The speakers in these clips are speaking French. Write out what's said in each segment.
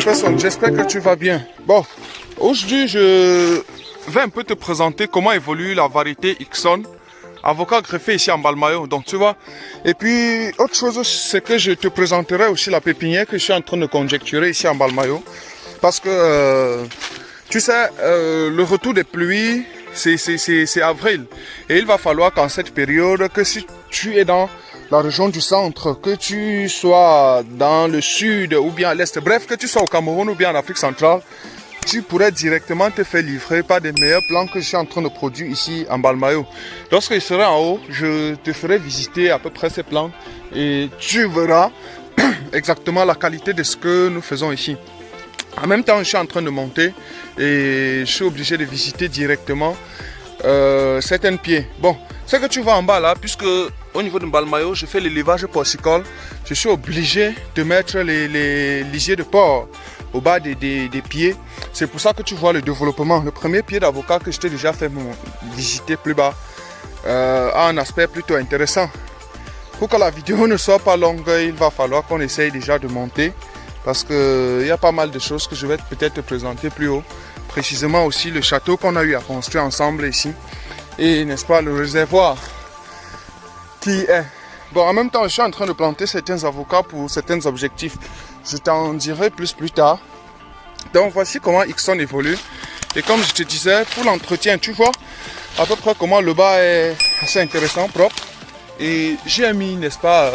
personne, j'espère que tu vas bien. Bon, aujourd'hui je vais un peu te présenter comment évolue la variété Ixon, avocat greffé ici en Balmayo. Donc tu vois, et puis autre chose c'est que je te présenterai aussi la pépinière que je suis en train de conjecturer ici en Balmayo. Parce que tu sais, le retour des pluies c'est avril. Et il va falloir qu'en cette période, que si tu es dans la région du centre, que tu sois dans le sud ou bien à l'est, bref, que tu sois au Cameroun ou bien en Afrique centrale, tu pourrais directement te faire livrer par des meilleurs plants que je suis en train de produire ici en Balmayo. Lorsque je serai en haut, je te ferai visiter à peu près ces plantes et tu verras exactement la qualité de ce que nous faisons ici. En même temps, je suis en train de monter et je suis obligé de visiter directement certains pieds. Bon, ce que tu vois en bas là, puisque au niveau de Balmayo, je fais l'élevage porcicole, je suis obligé de mettre les lisiers de porc au bas des pieds. C'est pour ça que tu vois le développement. Le premier pied d'avocat que je t'ai déjà fait visiter plus bas a un aspect plutôt intéressant. Pour que la vidéo ne soit pas longue, il va falloir qu'on essaye déjà de monter. Parce qu'il y a pas mal de choses que je vais peut-être te présenter plus haut. Précisément aussi le château qu'on a eu à construire ensemble ici. Et n'est-ce pas le réservoir qui est. Bon, en même temps, je suis en train de planter certains avocats pour certains objectifs. Je t'en dirai plus tard. Donc voici comment Ixon évolue. Et comme je te disais, pour l'entretien, tu vois à peu près comment le bas est assez intéressant, propre. Et j'ai mis, n'est-ce pas,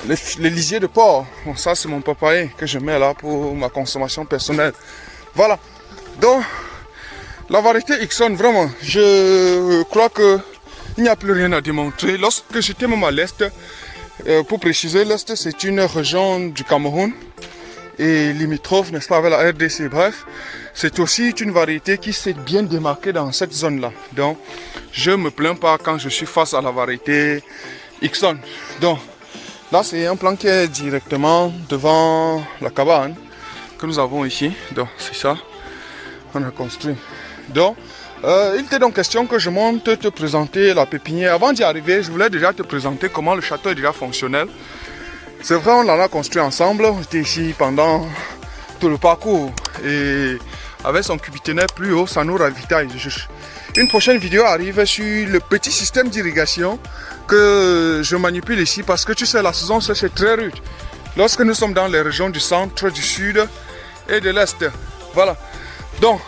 les lisiers de porc. Bon, ça c'est mon papaye que je mets là pour ma consommation personnelle. Voilà. Donc, la variété Ixon, vraiment, je crois que il n'y a plus rien à démontrer. Lorsque j'étais même à l'Est, pour préciser, l'Est c'est une région du Cameroun et limitrophe, n'est-ce pas, avec la RDC. Bref, c'est aussi une variété qui s'est bien démarquée dans cette zone-là. Donc, je ne me plains pas quand je suis face à la variété Ixon. Donc, là, c'est un plan qui est directement devant la cabane que nous avons ici. Donc, c'est ça. On a construit. Donc, il était donc question que je monte te présenter la pépinière. Avant d'y arriver, je voulais déjà te présenter comment le château est déjà fonctionnel. C'est vrai, on en a construit ensemble. On était ici pendant tout le parcours. Et avec son cubitonnaire plus haut, ça nous ravitaille. Une prochaine vidéo arrive sur le petit système d'irrigation que je manipule ici parce que tu sais, la saison sèche est très rude. Lorsque nous sommes dans les régions du centre, du sud et de l'est. Voilà. Donc,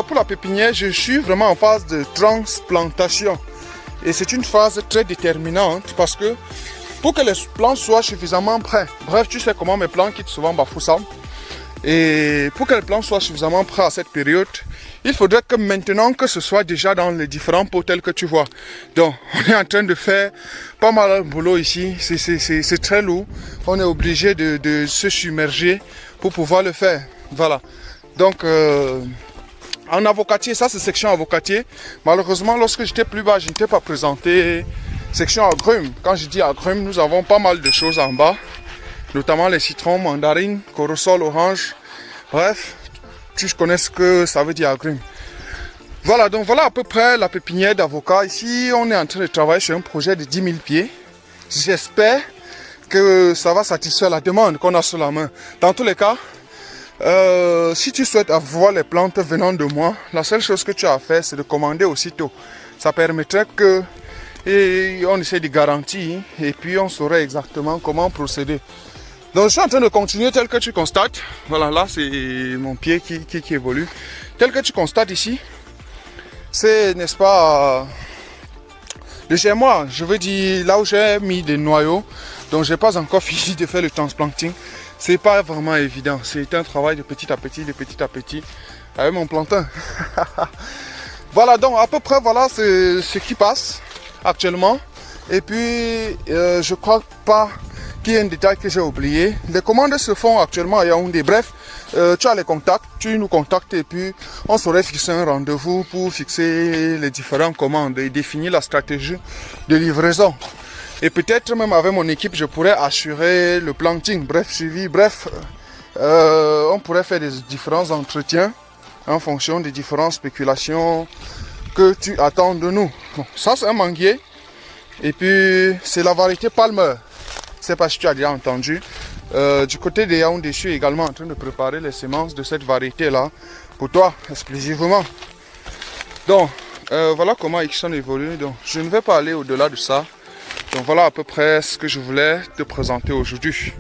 pour la pépinière, je suis vraiment en phase de transplantation. Et c'est une phase très déterminante parce que pour que les plants soient suffisamment prêts, bref, tu sais comment mes plants quittent souvent Bafoussam. Et pour que les plants soient suffisamment prêts à cette période, il faudrait que maintenant que ce soit déjà dans les différents pots tels que tu vois. Donc, on est en train de faire pas mal de boulot ici. C'est très lourd. On est obligé de se submerger pour pouvoir le faire. Voilà. Donc, en avocatier, ça c'est section avocatier. Malheureusement, lorsque j'étais plus bas, je n'étais pas présenté section agrumes. Quand je dis agrumes, nous avons pas mal de choses en bas. Notamment les citrons, mandarines, corosol, orange. Bref, tu connais ce que ça veut dire agrumes. Voilà, donc voilà à peu près la pépinière d'avocats. Ici, on est en train de travailler sur un projet de 10 000 pieds. J'espère que ça va satisfaire la demande qu'on a sur la main. Dans tous les cas, si tu souhaites avoir les plantes venant de moi, la seule chose que tu as à faire, c'est de commander aussitôt. Ça permettrait que on essaie de garantir et puis on saurait exactement comment procéder. Donc je suis en train de continuer tel que tu constates. Voilà, là c'est mon pied qui évolue. Tel que tu constates ici, c'est, n'est-ce pas, le germoir, je veux dire là où j'ai mis des noyaux. Donc j'ai pas encore fini de faire le transplanting. C'est pas vraiment évident. C'est un travail de petit à petit avec mon plantain. Voilà, donc à peu près voilà ce qui passe actuellement. Et puis je crois pas qu'il y ait un détail que j'ai oublié. Les commandes se font actuellement à Yaoundé. Bref, tu as les contacts, tu nous contactes et puis on saurait fixer un rendez-vous pour fixer les différentes commandes et définir la stratégie de livraison. Et peut-être même avec mon équipe, je pourrais assurer le planting, bref, suivi, bref, on pourrait faire des différents entretiens en fonction des différentes spéculations que tu attends de nous. Bon, ça c'est un manguier et puis c'est la variété Palmer. Je ne sais pas si tu as déjà entendu. Du côté de Yaoundé, je suis également en train de préparer les semences de cette variété-là pour toi, exclusivement. Donc, voilà comment Ixon évolue. Donc, je ne vais pas aller au-delà de ça. Donc, voilà à peu près ce que je voulais te présenter aujourd'hui.